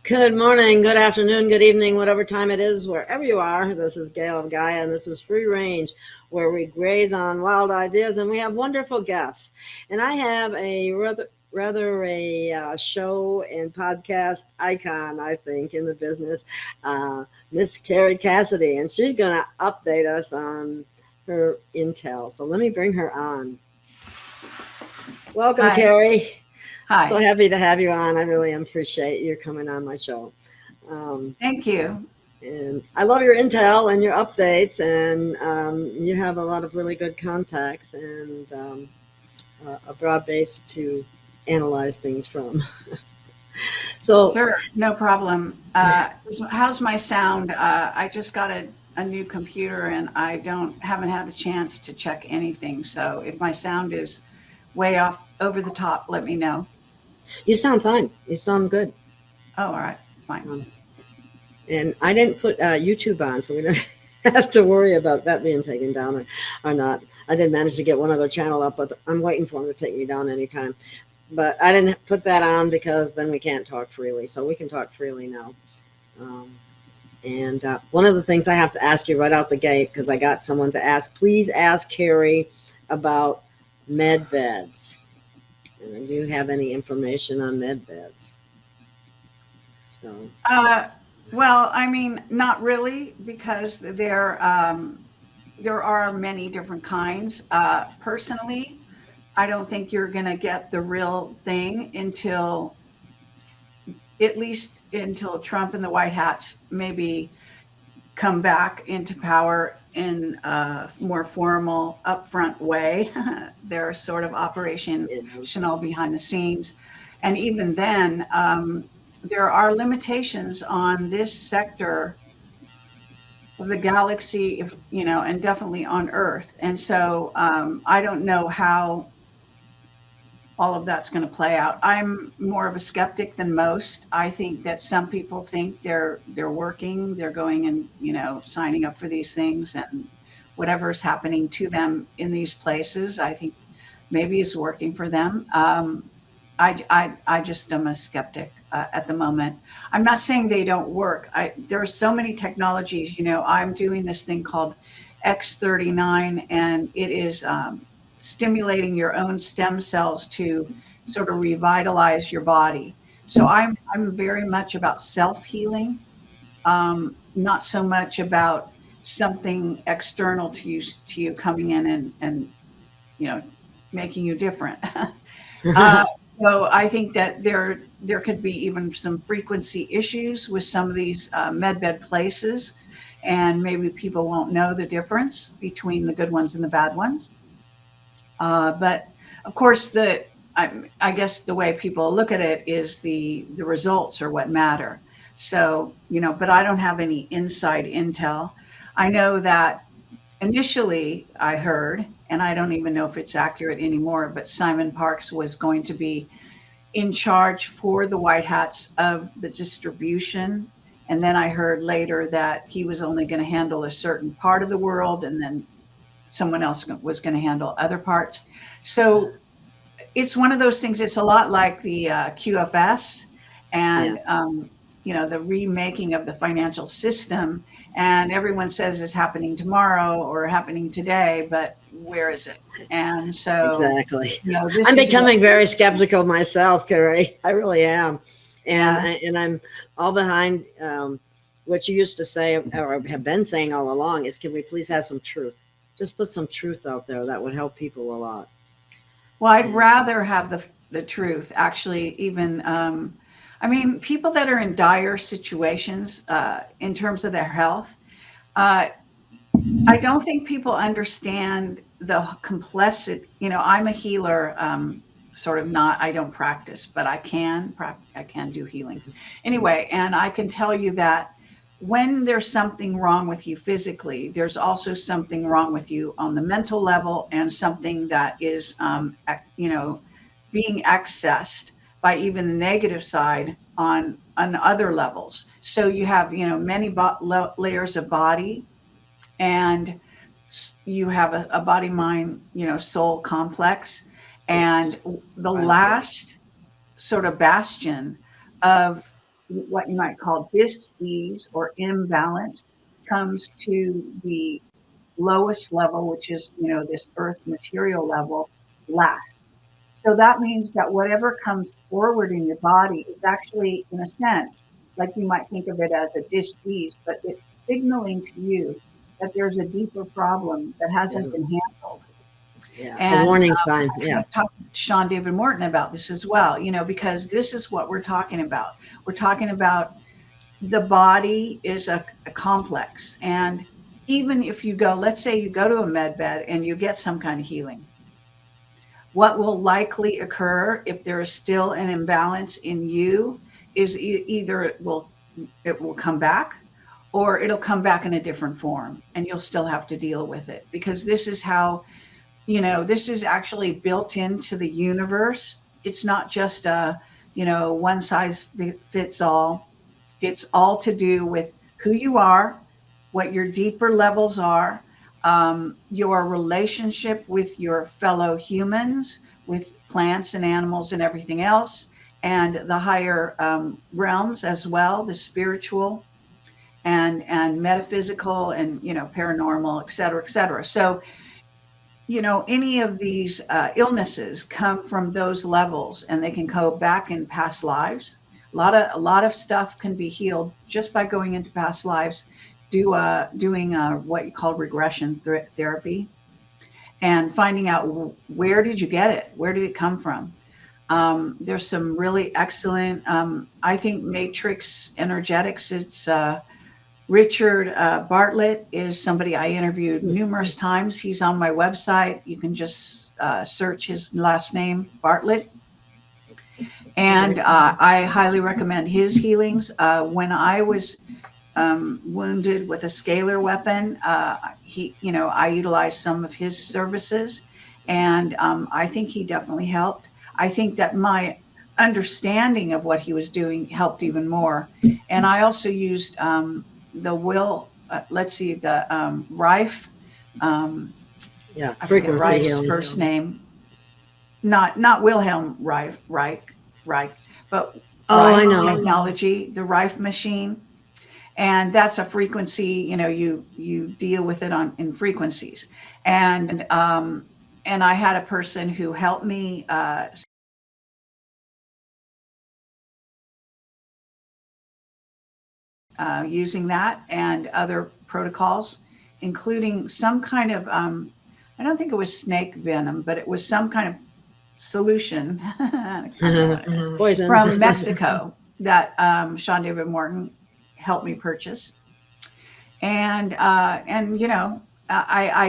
Good morning, good afternoon, good evening, whatever time it is, wherever you are. This is Gail of Gaia, and this is Free Range, where we graze on wild ideas, and we have wonderful guests. And I have a rather a show and podcast icon, I think, in the business, Miss Kerry Cassidy, and she's going to update us on her intel. So let me bring her on. Welcome, Hi. Kerry. Hi. So happy to have you on. I really appreciate you coming on my show. Thank you. And I love your intel and your updates, and you have a lot of really good contacts and a broad base to analyze things from. So, Sure, no problem. How's my sound? I just got a new computer and I haven't had a chance to check anything. So if my sound is way off over the top, let me know. you sound fine. You sound good. Oh, all right, fine. And I didn't put YouTube on, so we don't have to worry about that being taken down or not. I did manage to get one other channel up, but I'm waiting for them to take me down anytime. But I didn't put that on because then we can't talk freely. So we can talk freely now. And one of the things I have to ask you right out the gate, because I got someone to ask, please ask Kerry about med beds. And do you have any information on med beds? So. Well, I mean, not really, because there are many different kinds. Personally, I don't think you're going to get the real thing at least until Trump and the White Hats maybe come back into power in a more formal, upfront way. They're sort of operational behind the scenes. And even then, there are limitations on this sector of the galaxy, and definitely on Earth. And so I don't know how all of that's going to play out. I'm more of a skeptic than most. I think that some people think they're working, they're going and, signing up for these things, and whatever's happening to them in these places, I think maybe is working for them. I just am a skeptic at the moment. I'm not saying they don't work. There are so many technologies. I'm doing this thing called X39, and it is stimulating your own stem cells to sort of revitalize your body. So I'm very much about self-healing, not so much about something external to you coming in and making you different. So I think that there could be even some frequency issues with some of these medbed places, and maybe people won't know the difference between the good ones and the bad ones. But of course, I guess the way people look at it is the results are what matter. So, but I don't have any inside intel. I know that initially I heard, and I don't even know if it's accurate anymore, but Simon Parkes was going to be in charge for the White Hats of the distribution. And then I heard later that he was only going to handle a certain part of the world, and then someone else was going to handle other parts. So it's one of those things. It's a lot like the QFS and, the remaking of the financial system. And everyone says it's happening tomorrow or happening today, but where is it? And so exactly, I'm becoming very skeptical myself, Kerry. I really am. And I'm all behind what you used to say, or have been saying all along, is can we please have some truth? Just put some truth out there. That would help people a lot. Well, I'd rather have the truth, actually, even, people that are in dire situations in terms of their health, I don't think people understand the complexity. I'm a healer, sort of not, I don't practice, but I can do healing. Anyway, and I can tell you that when there's something wrong with you physically, there's also something wrong with you on the mental level, and something that is, being accessed by even the negative side on other levels. So you have, many layers of body, and you have a body, mind, soul complex. And the last sort of bastion of what you might call dis-ease or imbalance comes to the lowest level, which is, this earth material level, last. So that means that whatever comes forward in your body is actually, in a sense, like you might think of it as a dis-ease, but it's signaling to you that there's a deeper problem that Yeah. hasn't been handled. Yeah. A And warning sign. I Yeah. have talked to Sean David Morton about this as well, because this is what we're talking about. We're talking about the body is a complex. And even if you go, let's say you go to a med bed and you get some kind of healing, what will likely occur if there is still an imbalance in you is either it will come back, or it'll come back in a different form, and you'll still have to deal with it, because this is how, this is actually built into the universe. It's not just a, one size fits all. It's all to do with who you are, what your deeper levels are, your relationship with your fellow humans, with plants and animals and everything else, and the higher realms as well, the spiritual and metaphysical and paranormal, et cetera, et cetera. So any of these illnesses come from those levels, and they can go back in past lives. A lot of stuff can be healed just by going into past lives, doing what you call regression therapy, and finding out where did you get it, where did it come from. There's some really excellent, I think, matrix energetics. It's Richard Bartlett is somebody I interviewed numerous times. He's on my website. You can just search his last name, Bartlett. And I highly recommend his healings. When I was wounded with a scalar weapon, I utilized some of his services, and I think he definitely helped. I think that my understanding of what he was doing helped even more. And I also used the Rife. Yeah. I forget Frequency Rife's healing. first name. Not Wilhelm Reich, but Oh, Rife I know. technology, the Rife machine. And that's a frequency, you deal with it in frequencies. And I had a person who helped me using that and other protocols, including some kind of, I don't think it was snake venom, but it was some kind of solution I don't know what it is, Poison. from Mexico that Sean David Morton helped me purchase. And I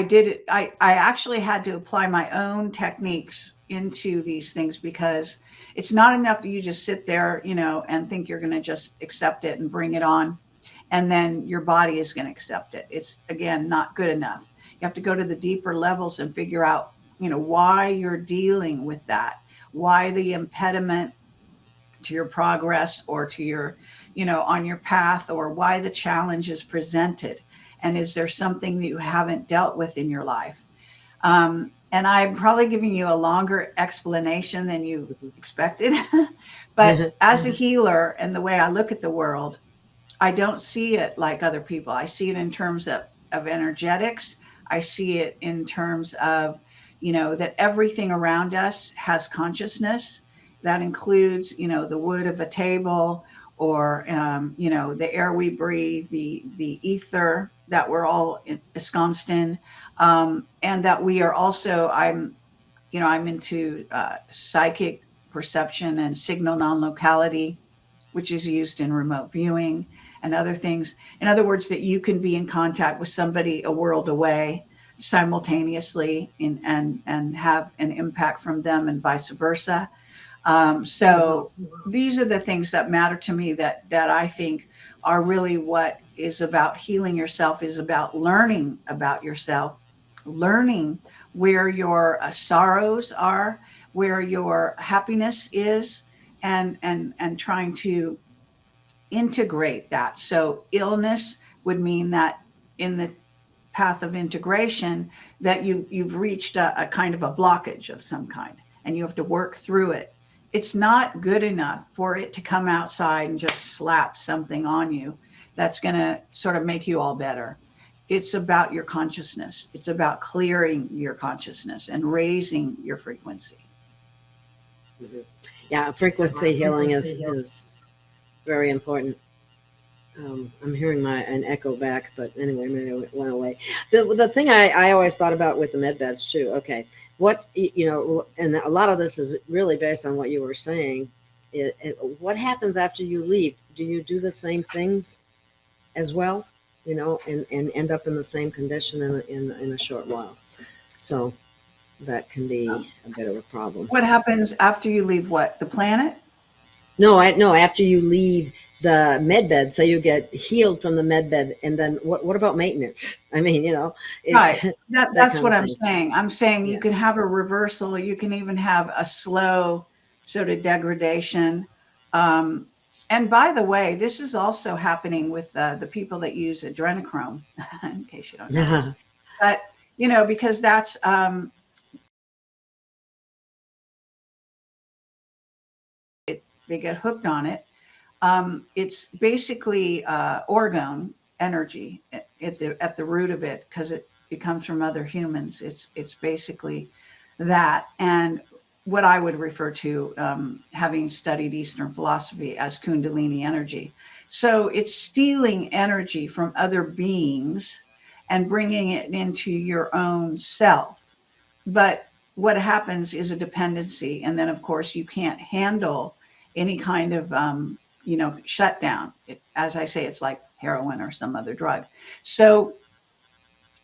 did it. I actually had to apply my own techniques into these things, because it's not enough that you just sit there, and think you're going to just accept it and bring it on, and then your body is going to accept it. It's, again, not good enough. You have to go to the deeper levels and figure out, why you're dealing with that, why the impediment to your progress, or to your, on your path, or why the challenge is presented. And is there something that you haven't dealt with in your life? And I'm probably giving you a longer explanation than you expected. But as a healer, and the way I look at the world, I don't see it like other people. I see it in terms of energetics. I see it in terms of, that everything around us has consciousness. That includes, the wood of a table, or, the air we breathe, the ether that we're all ensconced in. And that we are also, I'm into psychic perception and signal non-locality, which is used in remote viewing and other things. In other words, that you can be in contact with somebody a world away simultaneously, and have an impact from them, and vice versa. So these are the things that matter to me, that I think are really what is about healing yourself, is about learning about yourself, learning where your sorrows are, where your happiness is, and trying to integrate that. So illness would mean that in the path of integration, that you've reached a kind of a blockage of some kind, and you have to work through it. it's not good enough for it to come outside and just slap something on you that's going to sort of make you all better. It's about your consciousness. It's about clearing your consciousness and raising your frequency. Mhm. Yeah, frequency healing is very important. I'm hearing an echo back, but anyway, maybe it went away. The thing I always thought about with the med beds too. Okay, what and a lot of this is really based on what you were saying. What happens after you leave? Do you do the same things as well? And end up in the same condition in a short while. So that can be a bit of a problem. What happens after you leave what? The planet? No, after you leave the med bed, so you get healed from the med bed, and then what about maintenance? I mean, Right. That's what I'm thing. saying. I'm saying you can have a reversal. You can even have a slow sort of degradation. And by the way, this is also happening with the people that use adrenochrome, in case you don't know this. But, because that's they get hooked on it. It's basically orgone energy at the root of it, because it comes from other humans. It's basically that, and what I would refer to, having studied Eastern philosophy, as Kundalini energy. So it's stealing energy from other beings and bringing it into your own self. But what happens is a dependency, and then of course you can't handle any kind of shutdown. As I say, it's like heroin or some other drug. So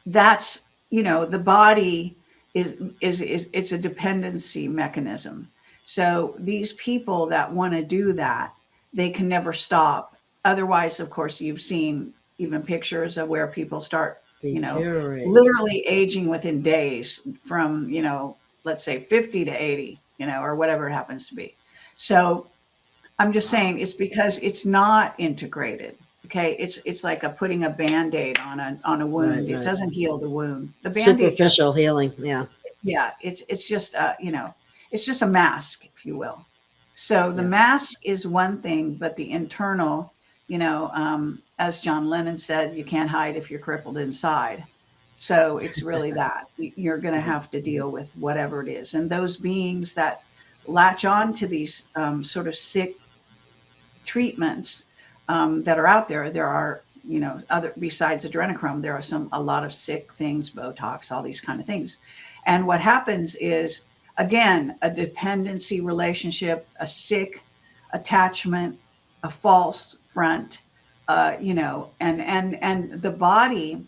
that's, the body is it's a dependency mechanism. So these people that want to do that, they can never stop. Otherwise, of course, you've seen even pictures of where people start, literally aging within days from, let's say 50 to 80, or whatever it happens to be. So I'm just saying it's because it's not integrated. Okay, it's like putting a Band-Aid on a wound. Right. It doesn't heal the wound. The Band-Aid superficial healing. Yeah. It's just it's just a mask, if you will. So the mask is one thing, but the internal, as John Lennon said, you can't hide if you're crippled inside. So it's really that you're going to have to deal with whatever it is, and those beings that latch on to these sort of sick treatments that are out there. There are, other, besides adrenochrome, there are a lot of sick things, Botox, all these kind of things. And what happens is, again, a dependency relationship, a sick attachment, a false front, and the body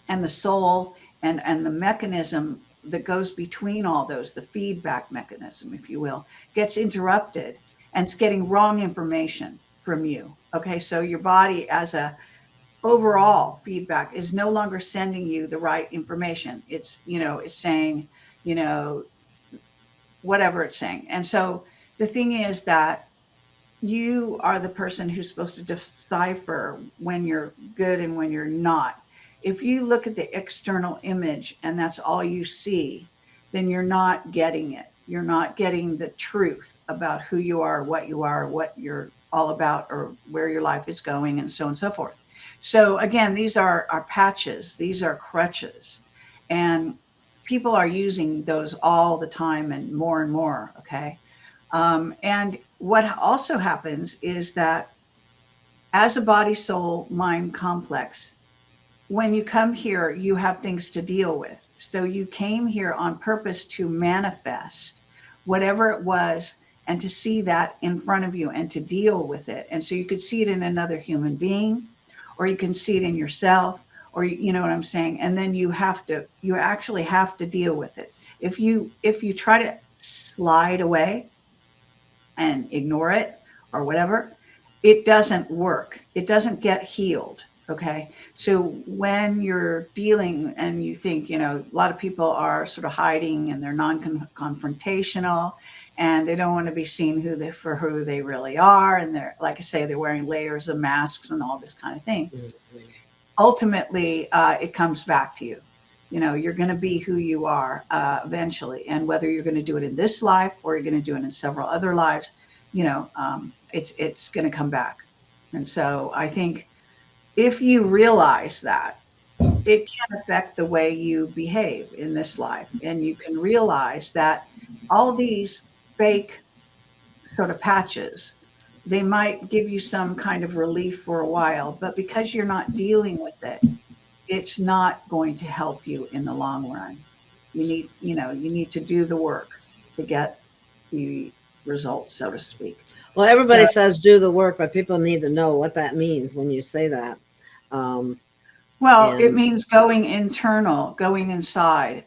and the soul and the mechanism that goes between all those, the feedback mechanism, if you will, gets interrupted, and it's getting wrong information from you. Okay, so your body, as a overall feedback, is no longer sending you the right information. It's it's saying whatever it's saying. And so the thing is that you are the person who's supposed to decipher when you're good and when you're not. If you look at the external image and that's all you see, then you're not getting it. You're not getting the truth about who you are, what you're all about, or where your life is going, and so on and so forth. So again, these are patches. These are crutches. And people are using those all the time and more, okay? And what also happens is that as a body, soul, mind complex, when you come here, you have things to deal with. So you came here on purpose to manifest whatever it was, and to see that in front of you and to deal with it. And so you could see it in another human being, or you can see it in yourself, or you know what I'm saying? And then you actually have to deal with it. If you try to slide away and ignore it or whatever, it doesn't work. It doesn't get healed. Okay. So when you're dealing and you think, a lot of people are sort of hiding and they're non-confrontational and they don't want to be seen for who they really are. And they're, like I say, they're wearing layers of masks and all this kind of thing. Mm-hmm. Ultimately, it comes back to you. You're going to be who you are eventually. And whether you're going to do it in this life or you're going to do it in several other lives, it's going to come back. And so I think if you realize that, it can affect the way you behave in this life. And you can realize that all these fake sort of patches, they might give you some kind of relief for a while, but because you're not dealing with it, it's not going to help you in the long run. You need to do the work to get the results, so to speak. Well, everybody So, says do the work, but people need to know what that means when you say that. Um, well, it and means going internal, going inside,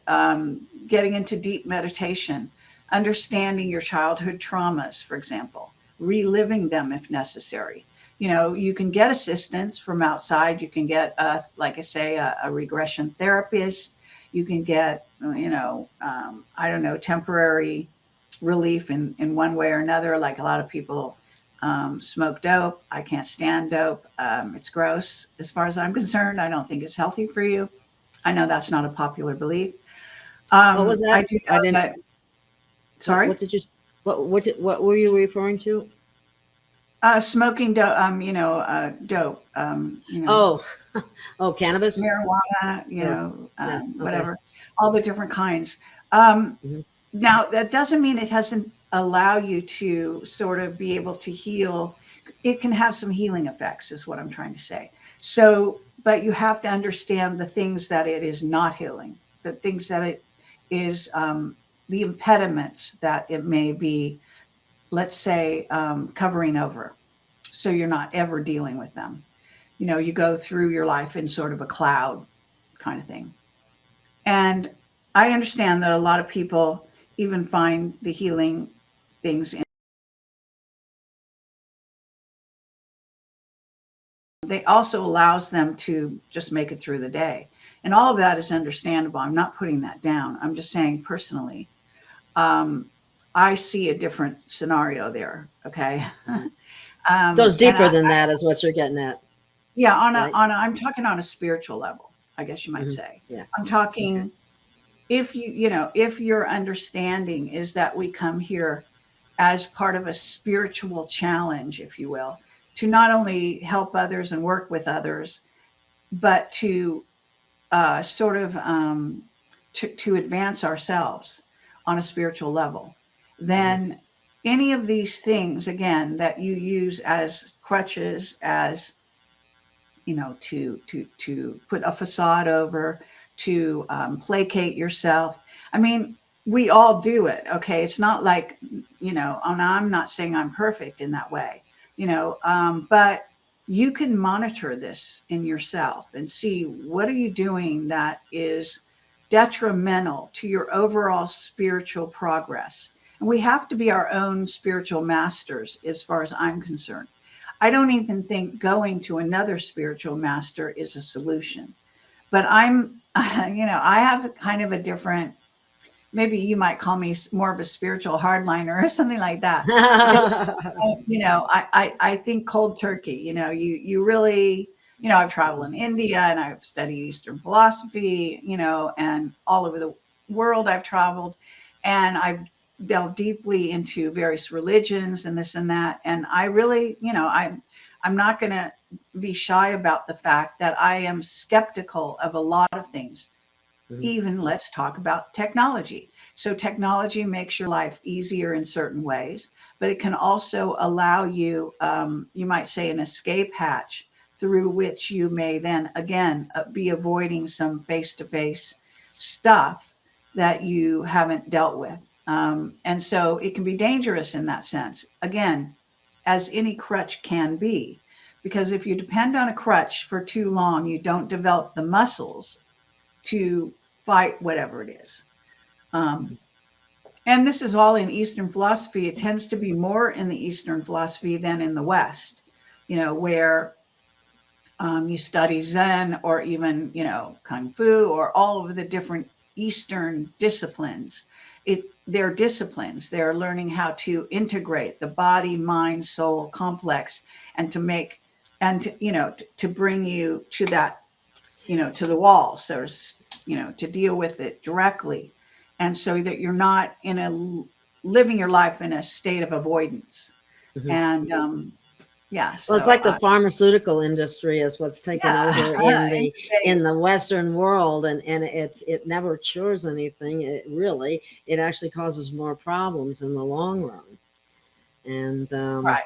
getting into deep meditation, understanding your childhood traumas, for example, reliving them if necessary. You can get assistance from outside. You can get, like I say, a regression therapist. You can get, I don't know, temporary relief in one way or another. Like a lot of people smoke dope. I can't stand dope. It's gross as far as I'm concerned. I don't think it's healthy for you. I know that's not a popular belief. what was I that? do I know didn't. that. Sorry. What did you? What were you referring to? Smoking dope, dope, Oh, oh, cannabis. marijuana, Or yeah. Okay. whatever, all the different kinds. Um, Hmm. Now, that doesn't mean it doesn't allow you to sort of be able to heal. It can have some healing effects, is what I'm trying to say. So, but you have to understand the things that it is not healing, the things that it is, the impediments that it may be, let's say, covering over. So you're not ever dealing with them. You go through your life in sort of a cloud kind of thing. And I understand that a lot of people even find the healing things they also allows them to just make it through the day. And all of that is understandable. I'm not putting that down. I'm just saying personally, um, I see a different scenario there. Okay. Goes And deeper than that, is what you're getting at, yeah, right? I'm talking on a spiritual level, I guess you might Hmm. say. Yeah. I'm Okay. talking if your understanding is that we come here as part of a spiritual challenge, if you will, to not only help others and work with others, but to sort of to advance ourselves on a spiritual level, Hmm. then any of these things, again, that you use as crutches, as to put a facade over, to placate yourself. I mean, we all do it. Okay, it's not like and I'm not saying I'm perfect in that way, but you can monitor this in yourself and see what are you doing that is detrimental to your overall spiritual progress. And we have to be our own spiritual masters, as far as I'm concerned. I don't even think going to another spiritual master is a solution. But I have kind of a different, maybe you might call me more of a spiritual hardliner or something like that. Because, I think cold turkey, you really, I've traveled in India and I've studied Eastern philosophy, and all over the world I've traveled and I've delved deeply into various religions and this and that. And I really, I'm not going to be shy about the fact that I am skeptical of a lot of things. Hmm. Even let's talk about technology. So, technology makes your life easier in certain ways, but it can also allow you, you might say, an escape hatch through which you may then again be avoiding some face to face stuff that you haven't dealt with. And so it can be dangerous in that sense, again, as any crutch can be. Because if you depend on a crutch for too long, you don't develop the muscles to fight whatever it is. Um, and this is all in Eastern philosophy. It tends to be more in the Eastern philosophy than in the West, where you study Zen or even, Kung Fu or all of the different Eastern disciplines. They're disciplines. They're learning how to integrate the body, mind, soul complex and to make, and to bring you to that, to the wall, so to deal with it directly, and so that you're not living your life in a state of avoidance. Mhm. And yeah, Well, it's so like the pharmaceutical industry is what's taken yeah, over in in today's, the Western world, and it never cures anything. It actually causes more problems in the long run. And right.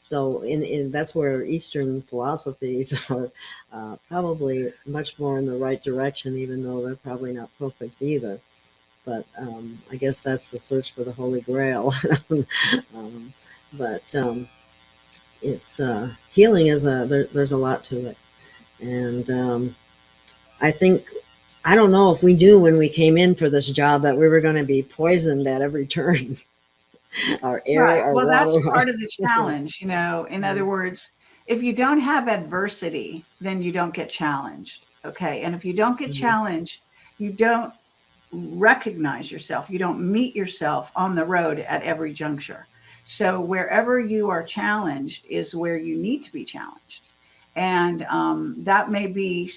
so that's where Eastern philosophies are probably much more in the right direction, even though they're probably not perfect either. But I guess that's the search for the Holy Grail. um, but it's healing is there's a lot to it, and I think I don't know if we knew when we came in for this job that we were going to be poisoned at every turn. Our air, Right. our Well, that's water. part of the challenge, In other words, if you don't have adversity, then you don't get challenged. Okay. And if you don't get Mhm. challenged, you don't recognize yourself. You don't meet yourself on the road at every juncture. So wherever you are challenged is where you need to be challenged. And that may be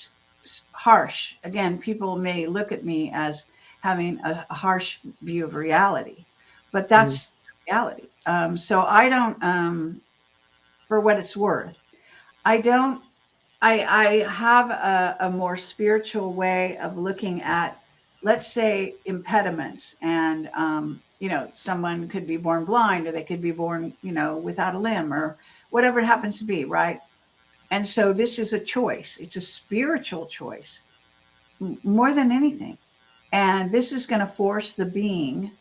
harsh. Again, people may look at me as having a harsh view of reality, but Mhm. that's reality. So I don't, for what it's worth, I don't, I have a more spiritual way of looking at, let's say, impediments. And, someone could be born blind, or they could be born, without a limb, or whatever it happens to be, right? And so this is a choice. It's a spiritual choice more than anything. And this is going to force the being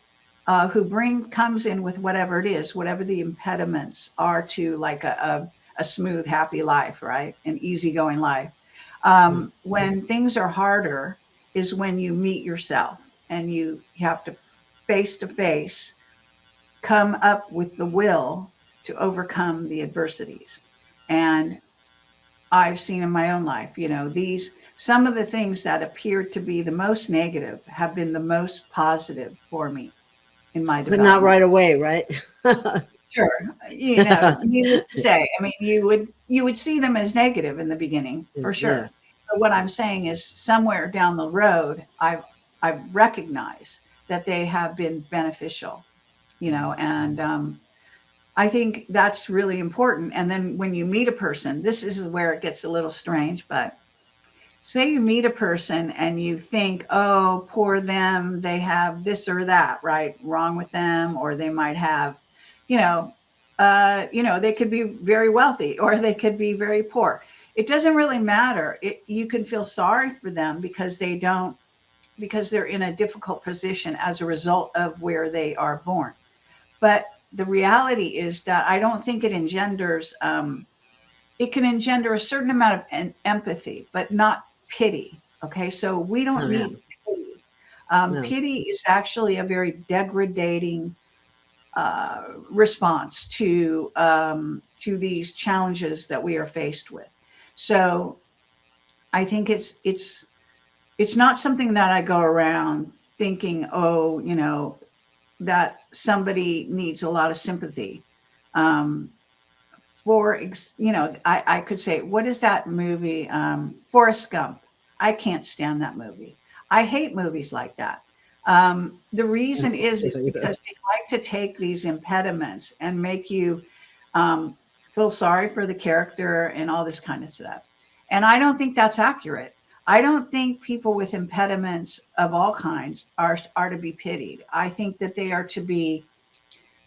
who comes in with whatever it is, whatever the impediments are to like a smooth, happy life, right? An easygoing life. When things are harder is when you meet yourself and you have to face come up with the will to overcome the adversities. And I've seen in my own life, some of the things that appeared to be the most negative have been the most positive for me in my But not development. right away, right? Sure. Needless to say, I mean, you would see them as negative in the beginning for Yeah. sure. But what I'm saying is somewhere down the road, I've recognized that they have been beneficial, and I think that's really important. And then when you meet a person, this is where it gets a little strange, but say you meet a person and you think, oh, poor them, they have this or that, right, wrong with them, or they might have, you know, they could be very wealthy or they could be very poor. It doesn't really matter. You can feel sorry for them because they're in a difficult position as a result of where they are born. But the reality is that I don't think it engenders it can engender a certain amount of empathy, but not pity. Okay, so we don't Oh yeah. need pity. No. Pity is actually a very degrading response to these challenges that we are faced with. So I think it's not something that I go around thinking, oh, that somebody needs a lot of sympathy. Um, I could say, what is that movie? Forrest Gump. I can't stand that movie. I hate movies like that. The reason is Either. because they like to take these impediments and make you um, feel sorry for the character and all this kind of stuff. And I don't think that's accurate. I don't think people with impediments of all kinds are to be pitied. I think that they are to be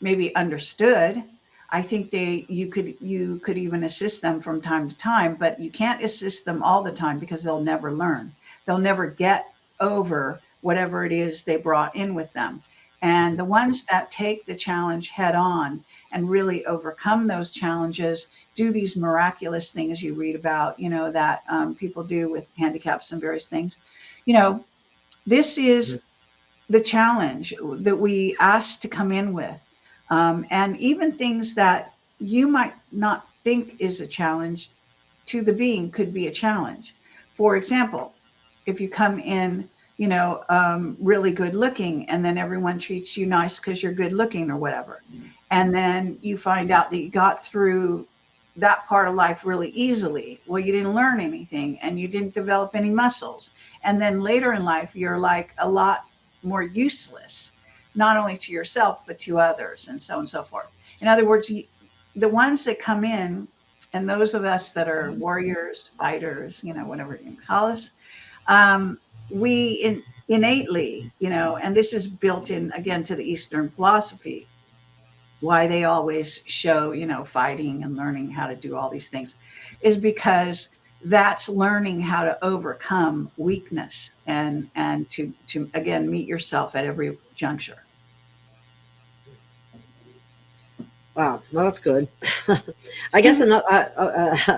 maybe understood. I think you could even assist them from time to time, but you can't assist them all the time because they'll never learn. They'll never get over whatever it is they brought in with them. And the ones that take the challenge head on and really overcome those challenges, do these miraculous things you read about, that people do with handicaps and various things. You know, this is the challenge that we ask to come in with. And even things that you might not think is a challenge to the being could be a challenge. For example, if you come in, really good looking, and then everyone treats you nice because you're good looking or whatever. And then you find out that you got through that part of life really easily. Well, you didn't learn anything and you didn't develop any muscles. And then later in life, you're like a lot more useless, not only to yourself, but to others, and so on and so forth. In other words, the ones that come in, and those of us that are warriors, fighters, whatever you call us, we innately, and this is built in again to the Eastern philosophy, why they always show, fighting and learning how to do all these things, is because that's learning how to overcome weakness and to again meet yourself at every juncture. Wow, well, that's good. I guess another.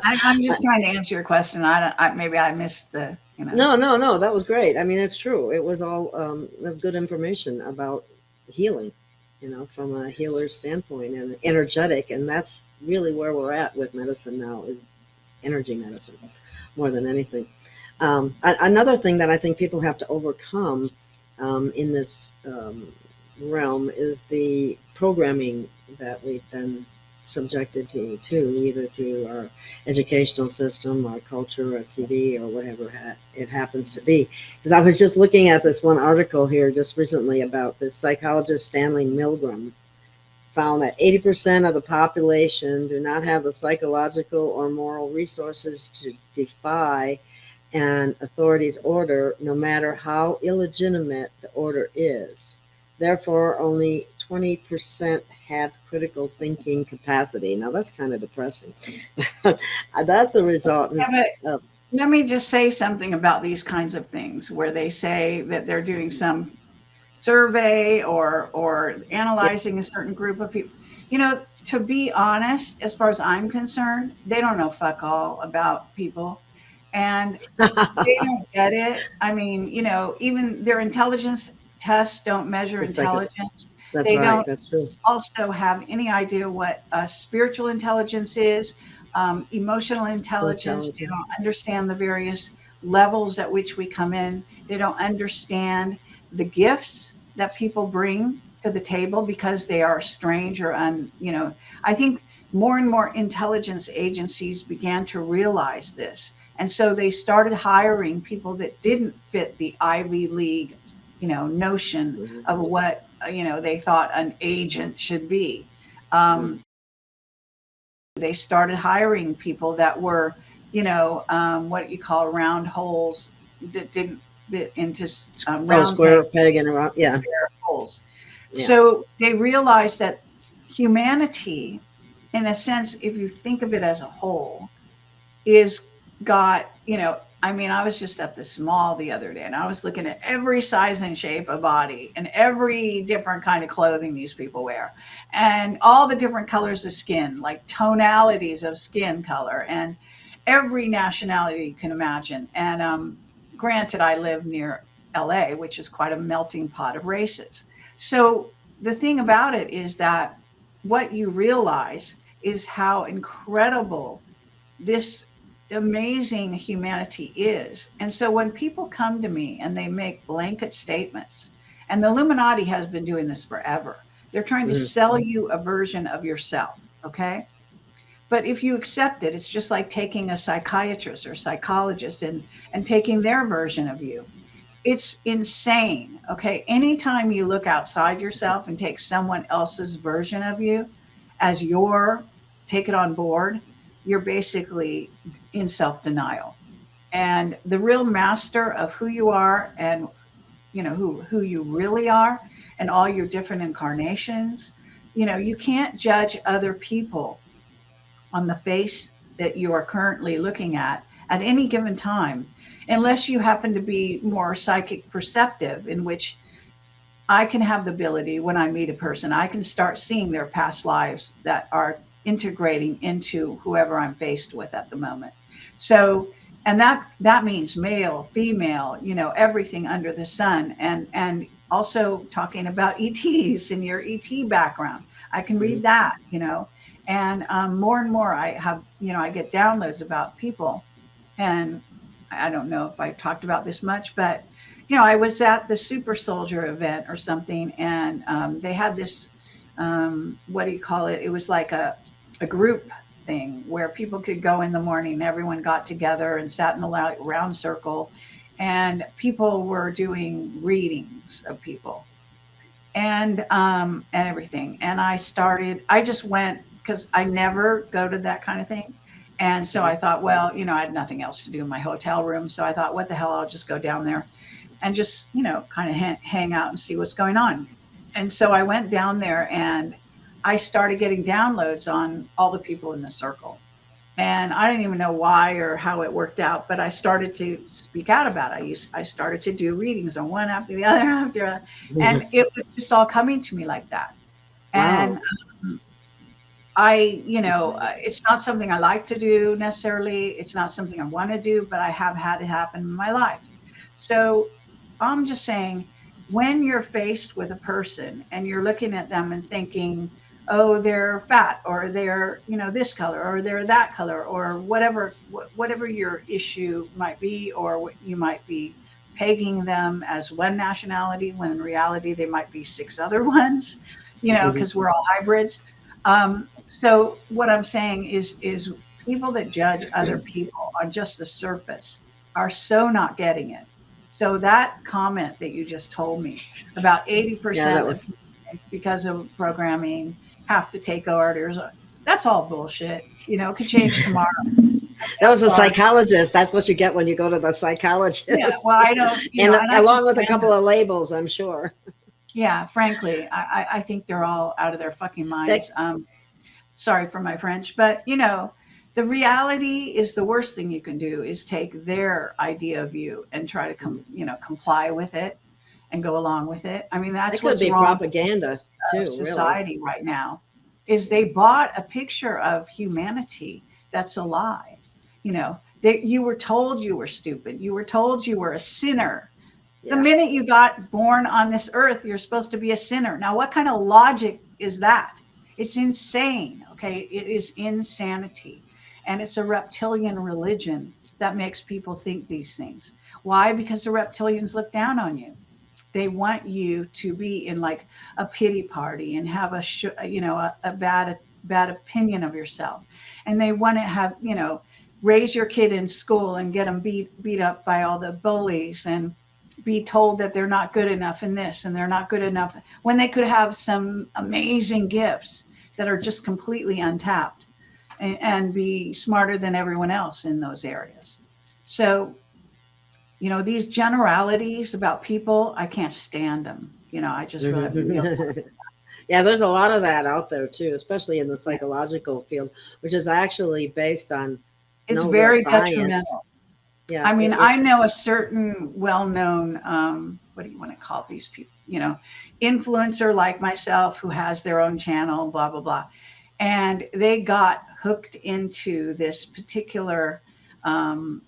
I'm just trying to answer your question. Maybe I missed the. No, that was great. I mean, it's true. It was all that's good information about healing, from a healer's standpoint and energetic, and that's really where we're at with medicine now is energy medicine more than anything. Another thing that I think people have to overcome in this realm is the programming that we've been subjected to either through our educational system, our culture, our TV, or whatever it happens to be. Because I was just looking at this one article here just recently about this psychologist Stanley Milgram found that 80% of the population do not have the psychological or moral resources to defy an authority's order, no matter how illegitimate the order is. Therefore, only 20% have critical thinking capacity. Now, that's kind of depressing. That's a result. Yeah, let me just say something about these kinds of things where they say that they're doing some survey or analyzing a certain group of people. To be honest, as far as I'm concerned, they don't know fuck all about people. And they don't get it. I mean, even their intelligence tests don't measure intelligence. That's They right. don't That's true. also have any idea what spiritual intelligence is, emotional intelligence. They don't understand the various levels at which we come in. They don't understand the gifts that people bring to the table because they are strange or I think more and more intelligence agencies began to realize this. And so they started hiring people that didn't fit the Ivy League, notion of what, they thought an agent should be. They started hiring people that were, what you call round holes that didn't fit into round square peg and around, holes. Yeah. So they realized that humanity, in a sense, if you think of it as a whole, is got, I was just at the mall the other day and I was looking at every size and shape of body and every different kind of clothing these people wear and all the different colors of skin, like tonalities of skin color and every nationality you can imagine. And granted, I live near LA, which is quite a melting pot of races. So the thing about it is that what you realize is how incredible this amazing humanity is. And so when people come to me and they make blanket statements, and the Illuminati has been doing this forever, they're trying to sell you a version of yourself, okay? But if you accept it, it's just like taking a psychiatrist or psychologist and taking their version of you. It's insane, okay? Anytime you look outside yourself and take someone else's version of you as take it on board, you're basically in self-denial. And the real master of who you are and who you really are and all your different incarnations, you can't judge other people on the face that you are currently looking at any given time, unless you happen to be more psychic perceptive, in which I can have the ability when I meet a person, I can start seeing their past lives that are integrating into whoever I'm faced with at the moment. So, and that means male, female, everything under the sun, and also talking about ETs and your ET background. I can read that, and more and more I have, I get downloads about people, and I don't know if I've talked about this much, but I was at the Super Soldier event or something, and they had this, what do you call it? It was like a group thing where people could go in the morning, everyone got together and sat in a round circle, and people were doing readings of people and everything. And I just went because I never go to that kind of thing. And so I thought, well, I had nothing else to do in my hotel room. So I thought, what the hell, I'll just go down there and just, kind of hang out and see what's going on. And so I went down there and I started getting downloads on all the people in the circle. And I didn't even know why or how it worked out, but I started to speak out about it. I started to do readings on one after the other after, and it was just all coming to me like that. And Wow. it's not something I like to do necessarily. It's not something I want to do, but I have had it happen in my life. So I'm just saying, when you're faced with a person and you're looking at them and thinking, oh, they're fat, or they're, this color, or they're that color, or whatever your issue might be, or what you might be pegging them as one nationality, when in reality they might be six other ones, because we're all hybrids. So what I'm saying is people that judge other people on just the surface are so not getting it. So that comment that you just told me, about Yeah, that 80% of was people, because of programming, have to take orders, that's all bullshit. It could change tomorrow. that was a Sorry. psychologist. That's what you get when you go to the Yeah, psychologist, well, I don't, and and I can along with a stand couple them. of labels, I'm sure. Yeah, frankly, I think they're all out of their fucking minds. They, Sorry for my French, but the reality is the worst thing you can do is take their idea of you and try to comply with it and go along with it. I mean, it that's could what's be wrong propaganda of too, really. society right now, is they bought a picture of humanity that's a lie. That you were told you were stupid. You were told you were a sinner. The Yeah, minute you got born on this earth, you're supposed to be a sinner. Now, what kind of logic is that? It's insane. Okay. It is insanity. And it's a reptilian religion that makes people think these things. Why? Because the reptilians look down on you. They want you to be in like a pity party and have a bad opinion of yourself. And they want to have, raise your kid in school and get them beat up by all the bullies, and be told that they're not good enough in this and they're not good enough when they could have some amazing gifts that are just completely untapped, and be smarter than everyone else in those areas. So, these generalities about people, I can't stand them. I just really, really, yeah. There's a lot of that out there too, especially in the yeah. psychological field, which is actually based on It's no real very science. detrimental. Yeah, I mean, I know a certain well-known, what do you want to call these people? Influencer like myself who has their own channel, blah blah blah, and they got hooked into this particular. Um,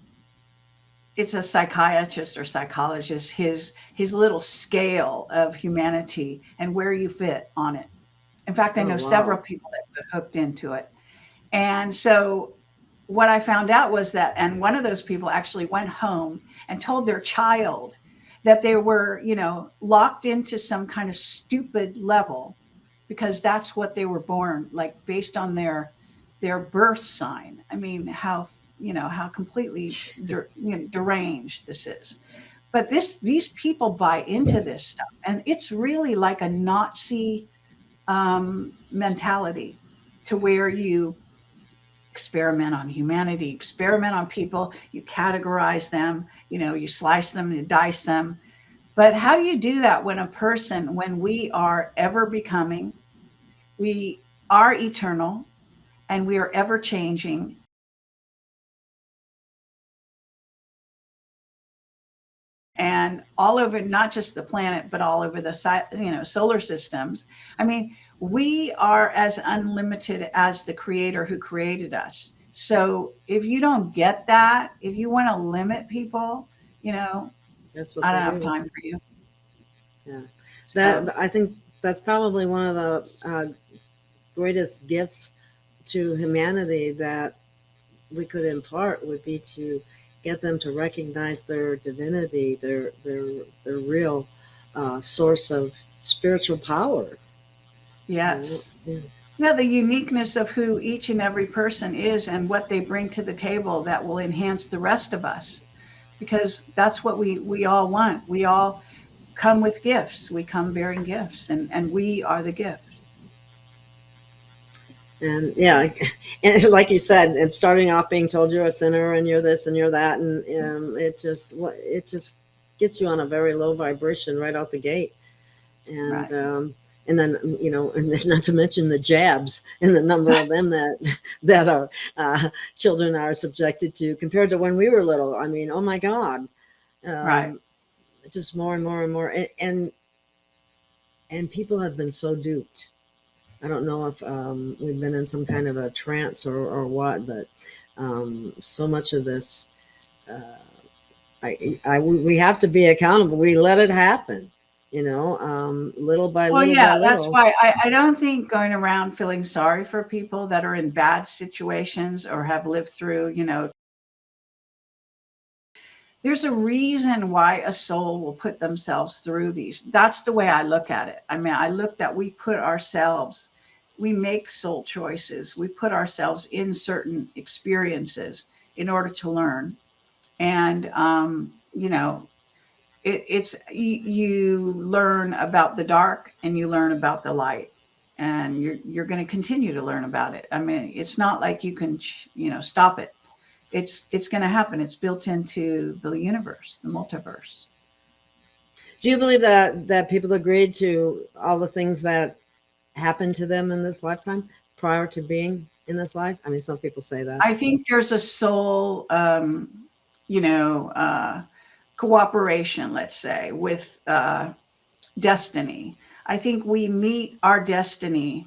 it's a psychiatrist or psychologist. His little scale of humanity and where you fit on it. In fact, I oh know several wow. people that got hooked into it. And so what I found out was that, and one of those people actually went home and told their child that they were, locked into some kind of stupid level, because that's what they were born, like based on their birth sign. I mean, how completely deranged this is. But these people buy into this stuff, and it's really like a Nazi mentality, to where you experiment on humanity, experiment on people, you categorize them, you slice them, you dice them. But how do you do that when we are ever becoming, we are eternal, and we are ever changing, and all over, not just the planet, but all over the solar systems. I mean, we are as unlimited as the creator who created us. So if you don't get that, if you want to limit people, you know That's what I they don't have do. time for you. Yeah, So that I think that's probably one of the greatest gifts to humanity that we could impart would be to get them to recognize their divinity, their real source of spiritual power. You know? yes, Yeah. Yeah, the uniqueness of who each and every person is and what they bring to the table that will enhance the rest of us. Because that's what we all want. We all come with gifts. We come bearing gifts, and we are the gift. And yeah, and like you said, it's starting off being told you're a sinner and you're this and you're that, and it just gets you on a very low vibration right out the gate. And Right. and then and then not to mention the jabs and the number of them that our children are subjected to compared to when we were little. I mean, oh my God, Right. um, just more and more and more, and people have been so duped. I don't know if we've been in some kind of a trance or what, but so much of this, uh, we have to be accountable. We let it happen, little by Well, little by yeah, that's little. why I don't think going around feeling sorry for people that are in bad situations or have lived through, there's a reason why a soul will put themselves through these. That's the way I look at it. I mean, I look that we make soul choices. We put ourselves in certain experiences in order to learn. And, you learn about the dark and you learn about the light, and you're going to continue to learn about it. I mean, it's not like you can stop it. It's going to happen. It's built into the universe, the multiverse. Do you believe that people agreed to all the things that happened to them in this lifetime prior to being in this life? I mean, some people say that. I think there's a soul, you know uh, cooperation, let's say, with destiny. I think we meet our destiny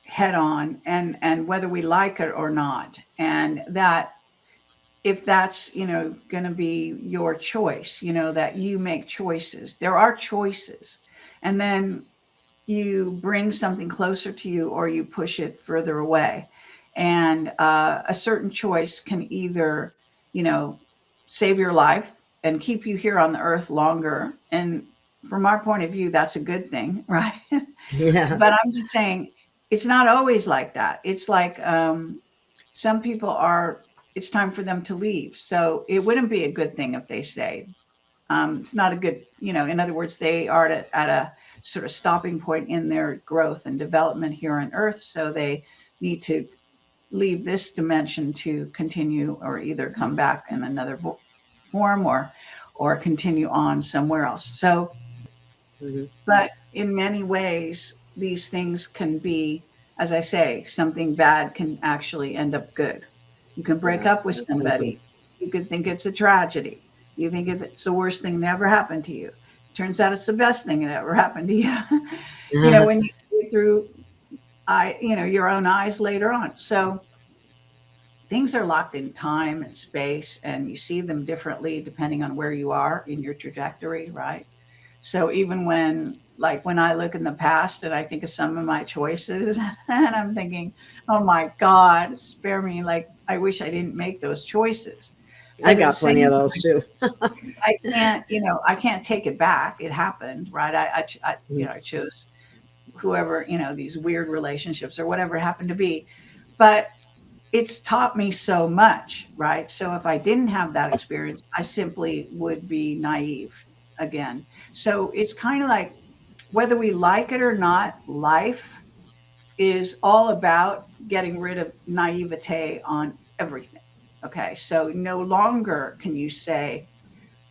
head on, and whether we like it or not, and that if that's going to be your choice, that you make choices. There are choices, and then you bring something closer to you or you push it further away. And a certain choice can either you know save your life and keep you here on the earth longer, and from our point of view, that's a good thing, right? Yeah, But I'm just saying, it's not always like that. It's like, some people are, it's time for them to leave. So it wouldn't be a good thing if they stayed. It's not a good, in other words, they are at a sort of stopping point in their growth and development here on Earth. So they need to leave this dimension to continue, or either come back in another form, or continue on somewhere else. So, hmm, but in many ways, these things can be, as I say, something bad can actually end up good. You can break yeah, up with that's something. somebody. You could think it's a tragedy. You think it's the worst thing that ever happened to you. Turns out it's the best thing that ever happened to you. When you see through your own eyes later on. So things are locked in time and space, and you see them differently depending on where you are in your trajectory, right? So even when I look in the past and I think of some of my choices, and I'm thinking, oh my God, spare me. Like, I wish I didn't make those choices. I But at the got plenty of same those time, too. I can't take it back. It happened, right? Mhm. I chose whoever, these weird relationships or whatever it happened to be. But it's taught me so much, right? So if I didn't have that experience, I simply would be naive again. So it's kind of like, whether we like it or not, life is all about getting rid of naivete on everything. Okay. So no longer can you say,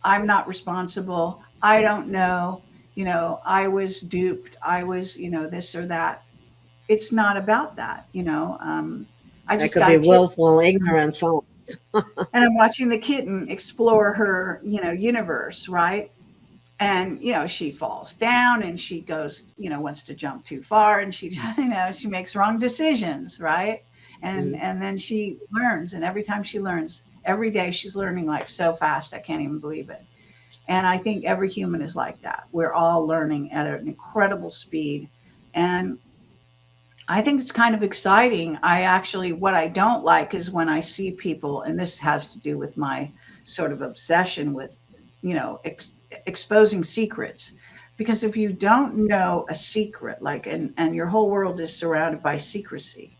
I'm not responsible. I don't know. I was duped. I was, this or that. It's not about that. I That just could got be a kid, willful ignorance. Oh, and I'm watching the kitten explore her, universe, right? And she falls down, and she goes, wants to jump too far, and she, she makes wrong decisions, right? and mhm. and then she learns, and every time she learns, every day she's learning like so fast, I can't even believe it. And I think every human is like that. We're all learning at an incredible speed. And I think it's kind of exciting. What I don't like is when I see people, and this has to do with my sort of obsession with, exposing secrets. Because if you don't know a secret, like, and your whole world is surrounded by secrecy,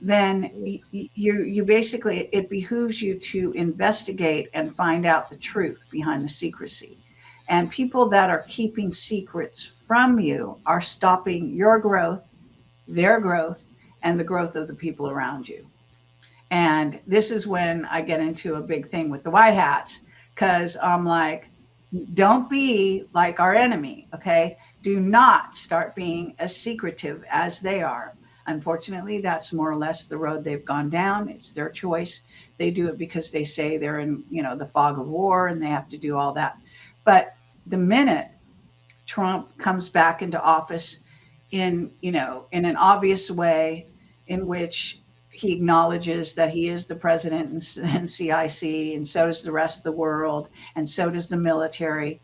then you basically, it behooves you to investigate and find out the truth behind the secrecy. And people that are keeping secrets from you are stopping your growth, their growth, and the growth of the people around you. And this is when I get into a big thing with the white hats, because I'm like, don't be like our enemy, okay? Do not start being as secretive as they are. Unfortunately, that's more or less the road they've gone down. It's their choice. They do it because they say they're in, the fog of war and they have to do all that. But the minute Trump comes back into office in an obvious way in which he acknowledges that he is the president and CIC, and so does the rest of the world, and so does the military,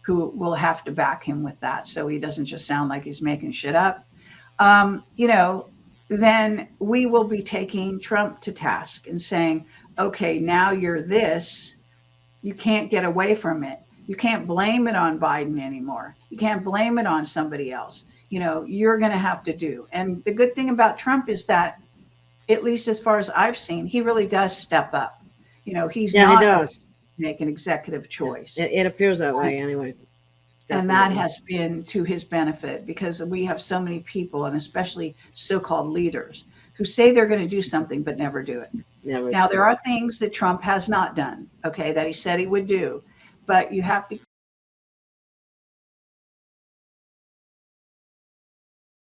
who will have to back him with that, so he doesn't just sound like he's making shit up. Um, you know, then we will be taking Trump to task and saying, okay, now you're this, you can't get away from it. You can't blame it on Biden anymore. You can't blame it on somebody else. You're going to have to do. And the good thing about Trump is that, at least as far as I've seen, he really does step up. He's Yeah, he not does. make an executive choice. It appears that way anyway. And that has been to his benefit, because we have so many people, and especially so-called leaders, who say they're going to do something but never do it. Never. Now, there are things that Trump has not done, okay, that he said he would do, but you have to.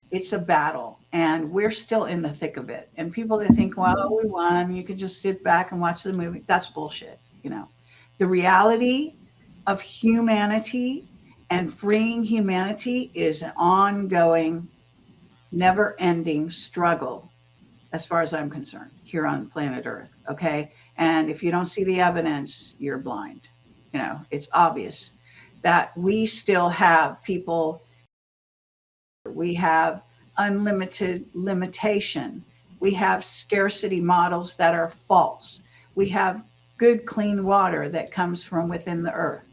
It's a battle, and we're still in the thick of it. And people that think, well, we won, you can just sit back and watch the movie, that's bullshit. The reality of humanity and freeing humanity is an ongoing, never ending struggle, as far as I'm concerned, here on planet Earth. Okay. And if you don't see the evidence, you're blind. It's obvious that we still have people, we have unlimited limitation, we have scarcity models that are false, we have good, clean water that comes from within the earth.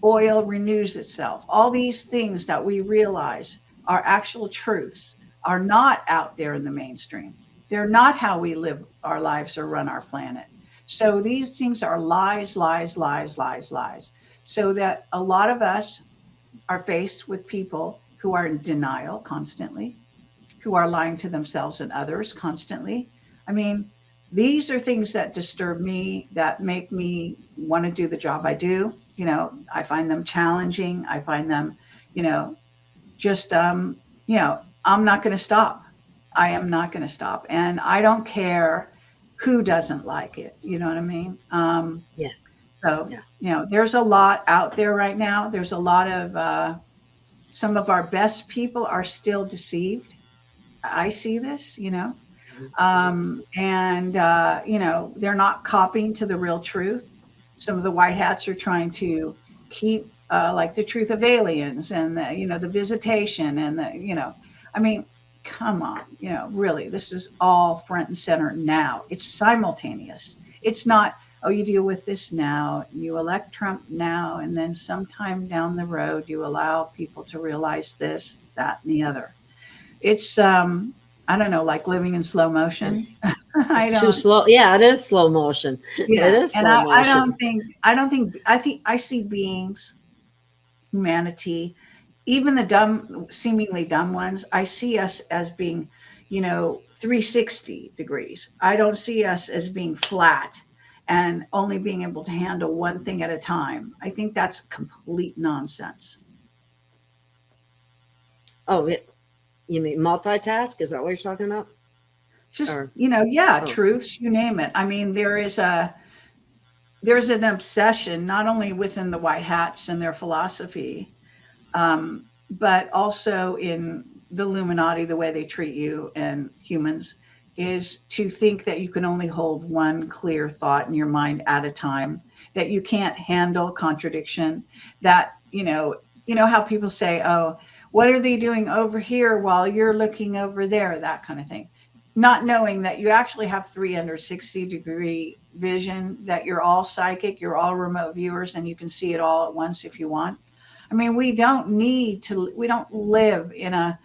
Oil renews itself. All these things that we realize are actual truths are not out there in the mainstream. They're not how we live our lives or run our planet. So these things are lies, lies, lies, lies, lies. So that a lot of us are faced with people who are in denial constantly, who are lying to themselves and others constantly. I mean, these are things that disturb me, that make me want to do the job I do. I find them challenging. I find them, just, I'm not going to stop. I am not going to stop. And I don't care who doesn't like it. You know what I mean? Yeah. So, Yeah. There's a lot out there right now. There's a lot of, some of our best people are still deceived. I see this, and they're not copying to the real truth. Some of the white hats are trying to keep like the truth of aliens and the visitation and I mean, come on, really, this is all front and center now. It's simultaneous. It's not, oh, you deal with this now, you elect Trump now, and then sometime down the road you allow people to realize this, that, and the other. It's I don't know, like living in slow motion. It's too slow. Yeah, it is slow motion. Yeah. It is And slow motion. I see beings, humanity, even the seemingly dumb ones, I see us as being, 360 degrees. I don't see us as being flat and only being able to handle one thing at a time. I think that's complete nonsense. Oh, you mean multitask? Is that what you're talking about? Just, Or truths, you name it. I mean, there's an obsession, not only within the white hats and their philosophy, but also in the Illuminati, the way they treat you and humans, is to think that you can only hold one clear thought in your mind at a time, that you can't handle contradiction, that, how people say, oh, what are they doing over here while you're looking over there, that kind of thing. Not knowing that you actually have 360-degree vision, that you're all psychic, you're all remote viewers, and you can see it all at once if you want. I mean, we don't live in a,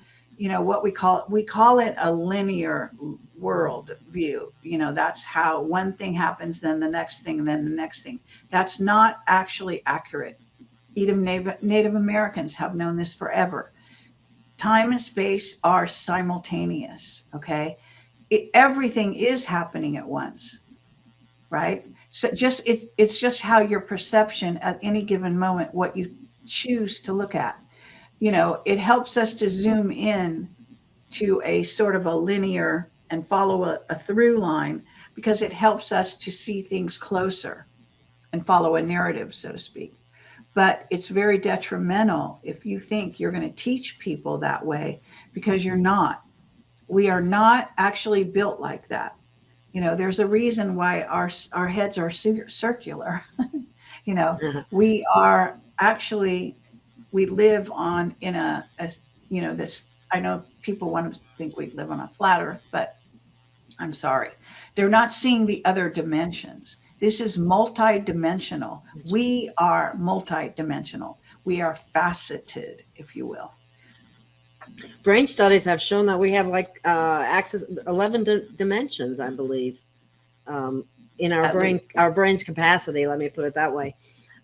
what we call it a linear world view. That's how one thing happens, then the next thing, then the next thing. That's not actually accurate. Even Native Americans have known this forever. Time and space are simultaneous. Okay. Everything is happening at once, right? So it's just how your perception at any given moment, what you choose to look at. It helps us to zoom in to a sort of a linear and follow a through line, because it helps us to see things closer and follow a narrative, so to speak. But it's very detrimental if you think you're going to teach people that way, because you're not. We are not actually built like that. There's a reason why our heads are circular. We are actually, we live on in this, I know people want to think we live on a flat earth, but I'm sorry. They're not seeing the other dimensions. This is multidimensional. We are multidimensional. We are faceted, if you will. Brain studies have shown that we have like access 11 dimensions, I believe, in our brain's capacity. Let me put it that way.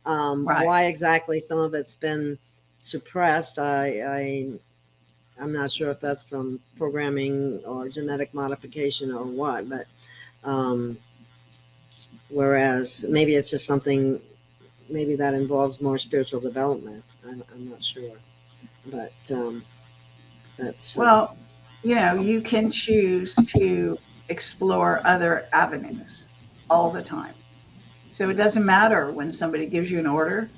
Right. Why exactly some of it's been suppressed, I'm not sure if that's from programming or genetic modification or what, but whereas maybe it's just something, maybe that involves more spiritual development. I'm not sure, but that's well, you can choose to explore other avenues all the time. So it doesn't matter when somebody gives you an order,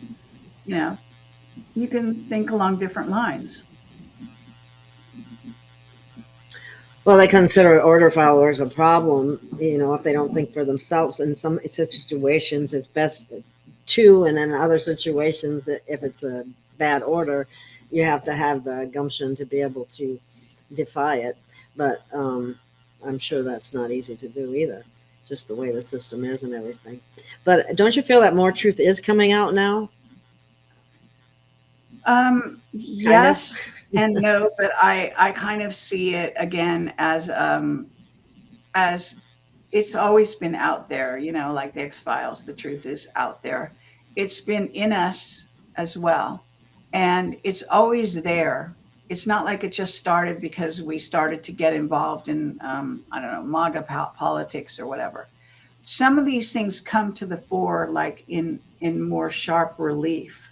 you can think along different lines. Well, they consider order followers a problem, if they don't think for themselves. In some situations, it's best to, and in other situations, if it's a bad order, you have to have the gumption to be able to defy it. But I'm sure that's not easy to do either, just the way the system is and everything. But don't you feel that more truth is coming out now? Yes and no, but I kind of see it again as it's always been out there, like the X-Files, the truth is out there. It's been in us as well. And it's always there. It's not like it just started because we started to get involved in, I don't know, MAGA politics or whatever. Some of these things come to the fore, like in more sharp relief,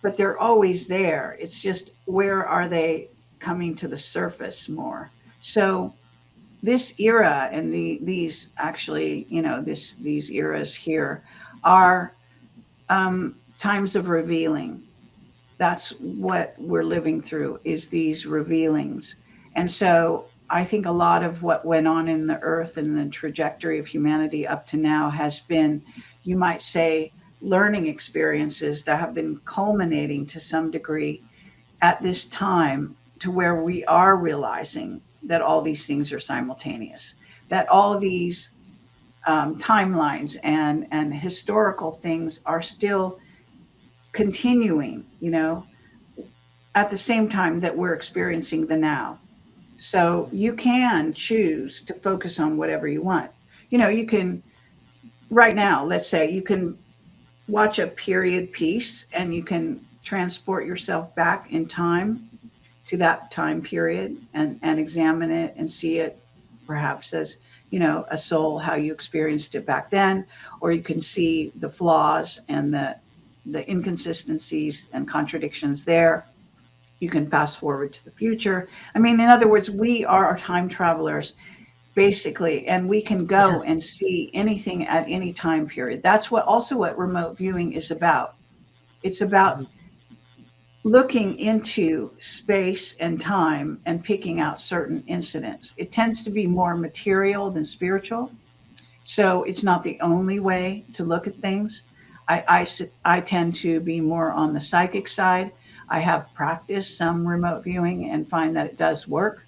but they're always there. It's just, where are they coming to the surface more? So this era and these actually, these eras here are times of revealing. That's what we're living through, is these revealings. And so I think a lot of what went on in the earth and the trajectory of humanity up to now has been, you might say, learning experiences that have been culminating to some degree at this time, to where we are realizing that all these things are simultaneous, that all these timelines and historical things are still continuing, at the same time that we're experiencing the now. So you can choose to focus on whatever you want. You can, right now, let's say you can watch a period piece and you can transport yourself back in time to that time period and examine it and see it perhaps as, a soul, how you experienced it back then, or you can see the flaws and the inconsistencies and contradictions there. You can fast forward to the future. I mean, in other words, we are time travelers, basically, and we can go and see anything at any time period. That's what remote viewing is about. It's about looking into space and time and picking out certain incidents. It tends to be more material than spiritual. So it's not the only way to look at things. I tend to be more on the psychic side. I have practiced some remote viewing and find that it does work.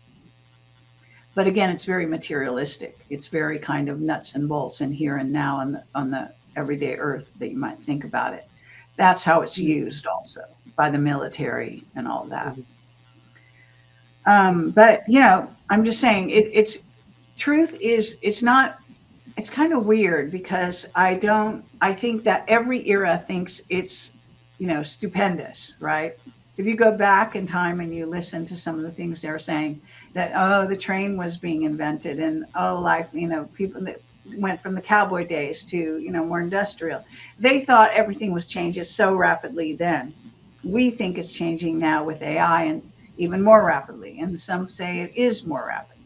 But again, it's very materialistic. It's very kind of nuts and bolts and here and now on the everyday earth that you might think about it. That's how it's used also. by the military and all that. Mhm. But I'm just saying it's truth is it's not. It's kind of weird because I think that every era thinks it's, stupendous, right? If you go back in time and you listen to some of the things they're saying, that, oh, the train was being invented, and, oh, life, people that went from the cowboy days to, more industrial. They thought everything was changing so rapidly then. We think it's changing now with AI and even more rapidly. And some say it is more rapid.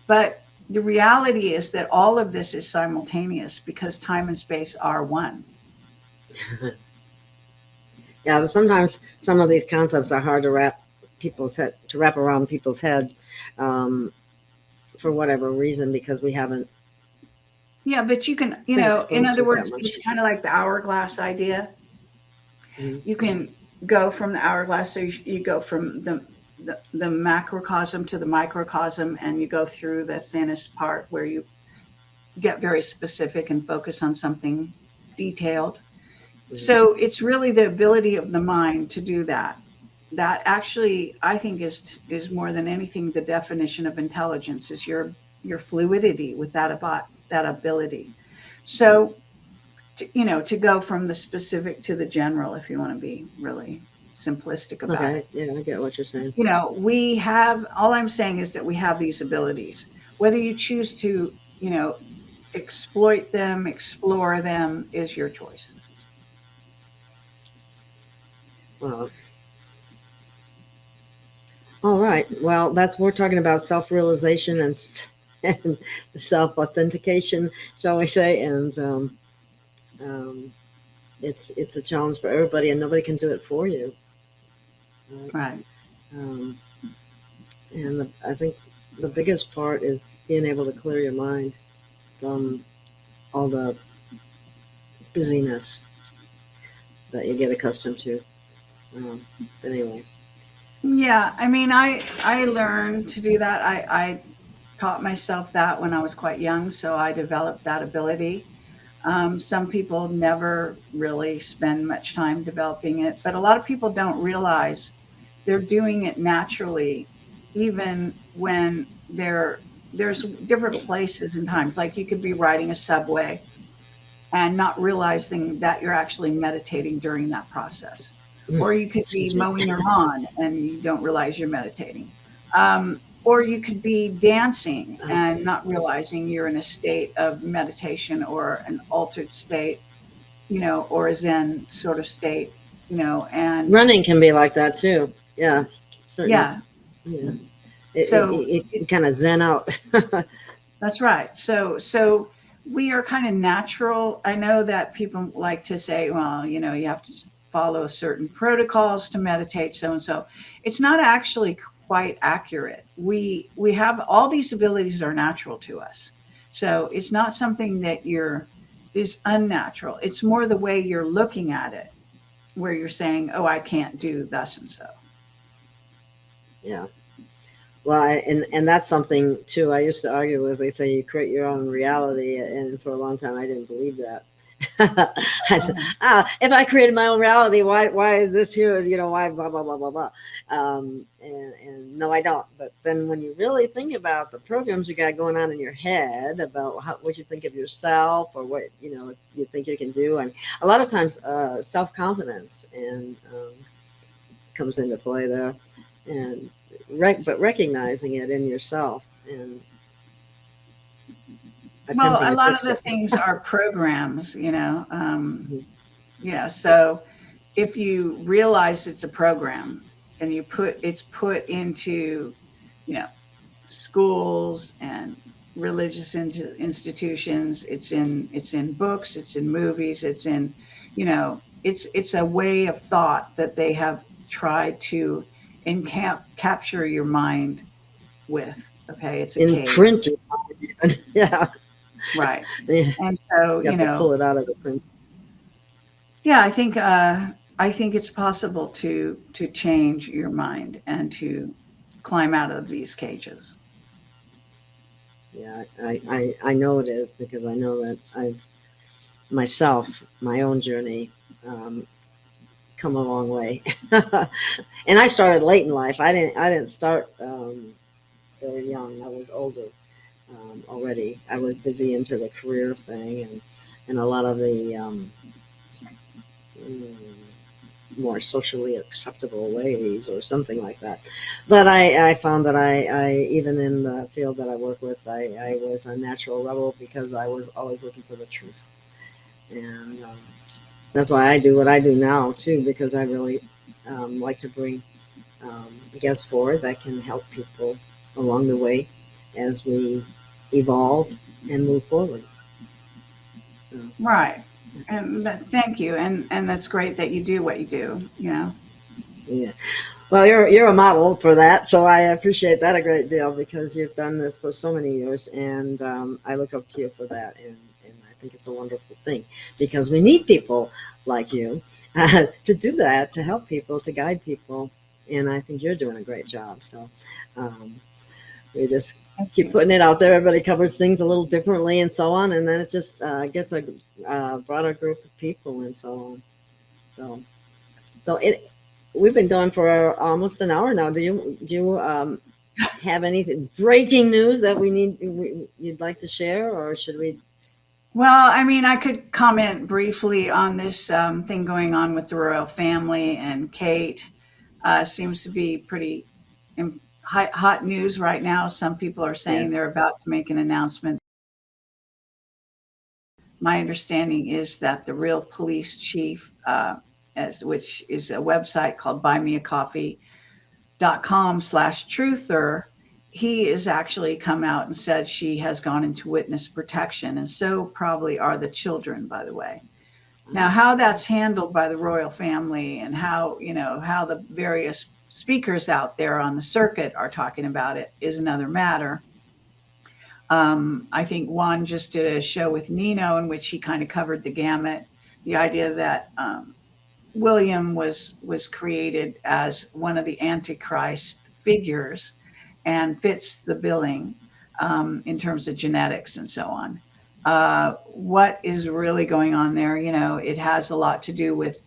But the reality is that all of this is simultaneous because time and space are one. Yeah, sometimes some of these concepts are hard to wrap around people's head, um, for whatever reason, because we haven't Yeah, but you can, been in exposed to other it that words, much. it's kind of like the hourglass idea. Mhm. You can go from the hourglass, so you go from the macrocosm to the microcosm, and you go through the thinnest part where you get very specific and focus on something detailed. Mhm. So it's really the ability of the mind to do that. That actually, I think, is more than anything the definition of intelligence is your fluidity with that ability. So to go from the specific to the general, if you want to be really simplistic about Okay, it. yeah, I get what you're saying. We have, all I'm saying is that we have these abilities. Whether you choose to, exploit them, explore them is your choice. Well, all right. Well, we're talking about self-realization and self-authentication, shall we say? And um, it's a challenge for everybody, and nobody can do it for you. Right? Right. Um, and I think the biggest part is being able to clear your mind from all the busyness that you get accustomed to. But anyway, Yeah, I mean, I learned to do that. I taught myself that when I was quite young, so I developed that ability. Some people never really spend much time developing it, but a lot of people don't realize they're doing it naturally, even when there's different places and times. Like you could be riding a subway and not realizing that you're actually meditating during that process. Or you could be excuse me. mowing your lawn and you don't realize you're meditating. Or you could be dancing and not realizing you're in a state of meditation or an altered state, or a Zen sort of state, and Running can be like that too. Yeah, certainly. yeah. Yeah, So it kind of zen out. that's right. So we are kind of natural. I know that people like to say, well, you have to just follow certain protocols to meditate, so and so. It's not actually quite accurate. We have all these abilities that are natural to us. So it's not something that is unnatural. It's more the way you're looking at it, where you're saying, oh, I can't do thus and so. Yeah. Well, and that's something too. I used to argue with. They say you create your own reality, and for a long time I didn't believe that. I said, if I created my own reality, why is this here? Why blah blah blah blah blah. And no, I don't. But then when you really think about the programs you got going on in your head about what you think of yourself or what you think you can do, I mean, a lot of times self confidence and comes into play there, and but recognizing it in yourself and Well, attempting a to lot of fix the it. things are programs, so if you realize it's a program and it's put into, you know, schools and religious institutions, it's in books, it's in movies, it's a way of thought that they have tried to capture your mind with. Okay, it's a cage, Imprint. Yeah. right? Yeah, And so, you have to pull it out of the print. yeah, I think it's possible to change your mind and to climb out of these cages. Yeah, I know it is because I know that I've myself my own journey. Um, come a long way. And I started late in life. I didn't start very young. I was older already. I was busy into the career thing and a lot of the mm, more socially acceptable ways or something like that. But I found that I even in the field that I work with, I was a natural rebel because I was always looking for the truth. And that's why I do what I do now too, because I really like to bring guests forward that can help people along the way as we evolve and move forward. So, Right. And thank you. And that's great that you do what you do, you know. yeah. Well, you're a model for that, so I appreciate that a great deal because you've done this for so many years, and I look up to you for that, and I think it's a wonderful thing because we need people like you to do that, to help people, to guide people, and I think you're doing a great job. So um, we just Thank keep you. putting it out there. Everybody covers things a little differently, and so on, and then it just gets a broader group of people, and so on. So. So we've been going for almost an hour now. Do you have anything breaking news that you'd like to share, or should we? Well, I mean, I could comment briefly on this thing going on with the royal family, and Kate seems to be pretty hot news right now. Some people are Yeah. saying they're about to make an announcement. My understanding is that the real police chief, which is a website called buymeacoffee.com/truther, he has actually come out and said she has gone into witness protection, and so probably are the children, by the way. Now, how that's handled by the royal family and how, how the various speakers out there on the circuit are talking about it is another matter. I think Juan just did a show with Nino in which he kind of covered the gamut. The idea that William was created as one of the Antichrist figures and fits the billing in terms of genetics and so on. What is really going on there? It has a lot to do with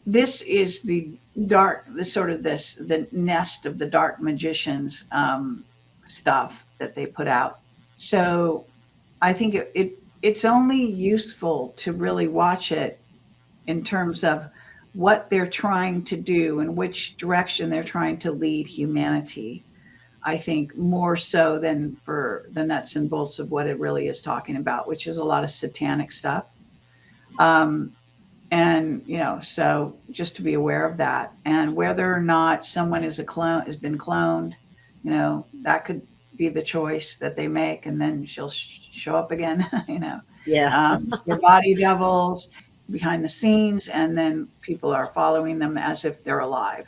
this is the nest of the dark magicians stuff that they put out. So I think it's only useful to really watch it in terms of what they're trying to do and which direction they're trying to lead humanity. I think more so than for the nuts and bolts of what it really is talking about, which is a lot of satanic stuff. Um, and so just to be aware of that, and whether or not someone is a clone has been cloned, that could be the choice that they make, and then she'll show up again. Yeah. They're body doubles behind the scenes, and then people are following them as if they're alive.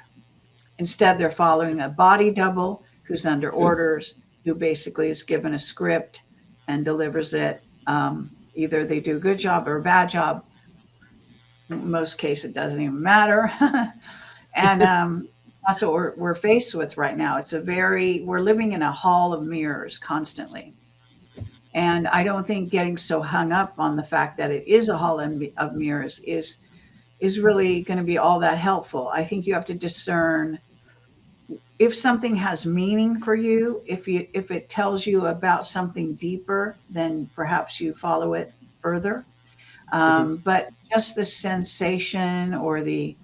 Instead, they're following a body double who's under orders, who basically is given a script and delivers it. Either they do a good job or a bad job. In most cases, it doesn't even matter. And that's what we're faced with right now. We're living in a hall of mirrors constantly. And I don't think getting so hung up on the fact that it is a hall of mirrors is really going to be all that helpful. I think you have to discern if something has meaning for you, if it tells you about something deeper, then perhaps you follow it further. Mhm. But just the sensation or the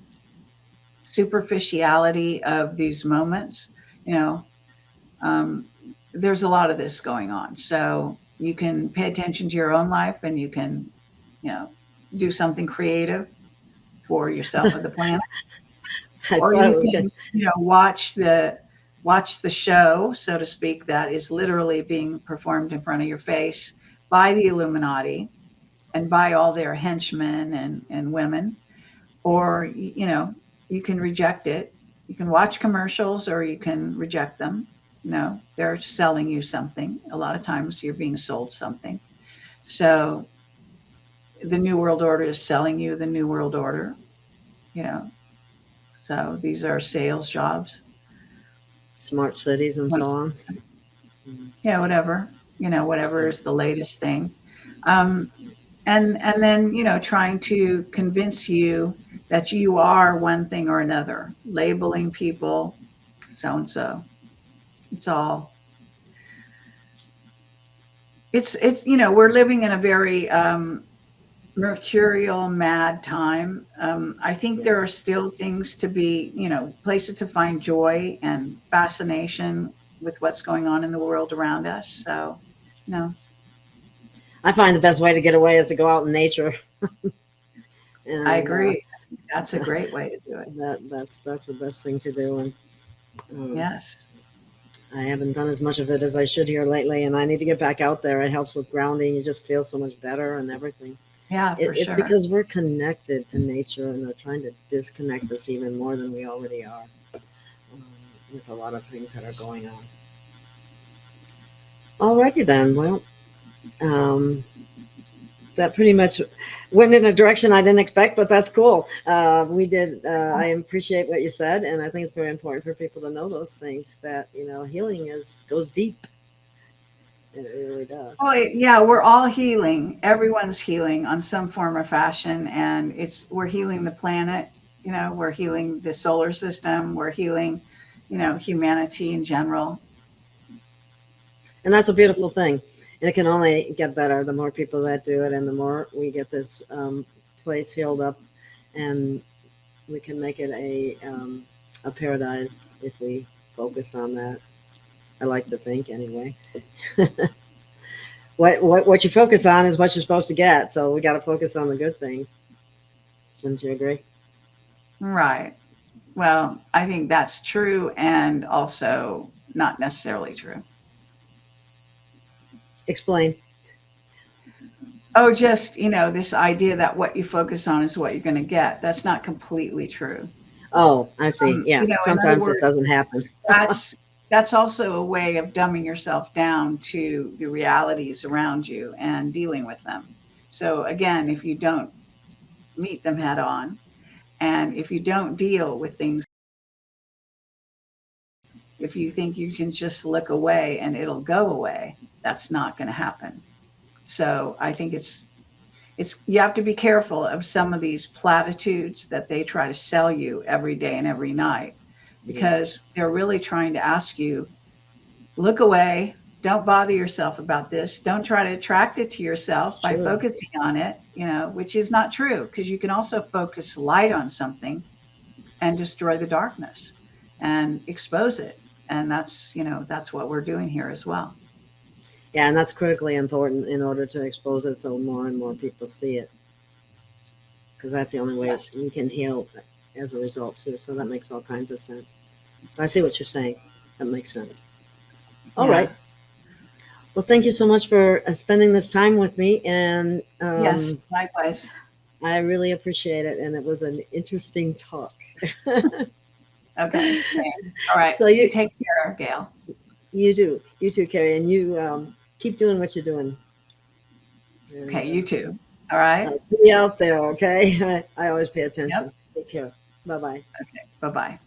superficiality of these moments, you know, um, there's a lot of this going on. So you can pay attention to your own life, and you can, you know, do something creative for yourself or the planet, I or thought you it was good. can, watch the show, so to speak, that is literally being performed in front of your face by the Illuminati and by all their henchmen and women. Or you can reject it. You can watch commercials, or you can reject them. They're selling you something. A lot of times you're being sold something. So the new world order is selling you the new world order. you know so these are sales jobs. Smart cities and so on. Yeah, whatever is the latest thing. um, and then trying to convince you that you are one thing or another, labeling people so and so. It's all, it's, we're living in a very mercurial, mad time. I think there are still things to be, places to find joy and fascination with what's going on in the world around us. So, you know, I find the best way to get away is to go out in nature. I And agree. That's a great way to do it. that's the best thing to do. And um, Yes. I haven't done as much of it as I should here lately, and I need to get back out there. It helps with grounding. You just feel so much better and everything. Yeah, for It's sure. because we're connected to nature, and they're trying to disconnect us even more than we already are, um, with a lot of things that are going on. Alrighty then. Well, um, that pretty much went in a direction I didn't expect, but that's cool. We did. I appreciate what you said, and I think it's very important for people to know those things. That healing goes deep. It really does. Oh, yeah, we're all healing. Everyone's healing on some form or fashion, and we're healing the planet. We're healing the solar system. We're healing, humanity in general. And that's a beautiful thing. And it can only get better the more people that do it, and the more we get this place healed up, and we can make it a paradise if we focus on that. I like to think anyway. What you focus on is what you're supposed to get. So we got to focus on the good things. Wouldn't you agree? Right. Well, I think that's true and also not necessarily true. Explain. Oh, just, this idea that what you focus on is what you're going to get. That's not completely true. Oh, I see. Yeah. In other Sometimes it words, doesn't happen. that's also a way of dumbing yourself down to the realities around you and dealing with them. So again, if you don't meet them head on, and if you don't deal with things, if you think you can just look away and it'll go away, that's not going to happen. So I think it's you have to be careful of some of these platitudes that they try to sell you every day and every night, because they're really trying to ask you, look away, don't bother yourself about this, don't try to attract it to yourself It's by true. focusing on it, which is not true, because you can also focus light on something and destroy the darkness and expose it. And that's what we're doing here as well. Yeah, and that's critically important in order to expose it so more and more people see it. Because that's the only way Yes. we can heal as a result, too. So that makes all kinds of sense. So I see what you're saying. That makes sense. All Yeah. right. Well, thank you so much for spending this time with me. And Yes, likewise. I really appreciate it. And it was an interesting talk. Okay. Thanks. All right. So You take care, Gail. you do. You too, Kerry. And you keep doing what you're doing. And, Okay, you too. All right. I'll see you out there, okay? I always pay attention. Yep. Take care. Bye-bye. Okay. Bye-bye.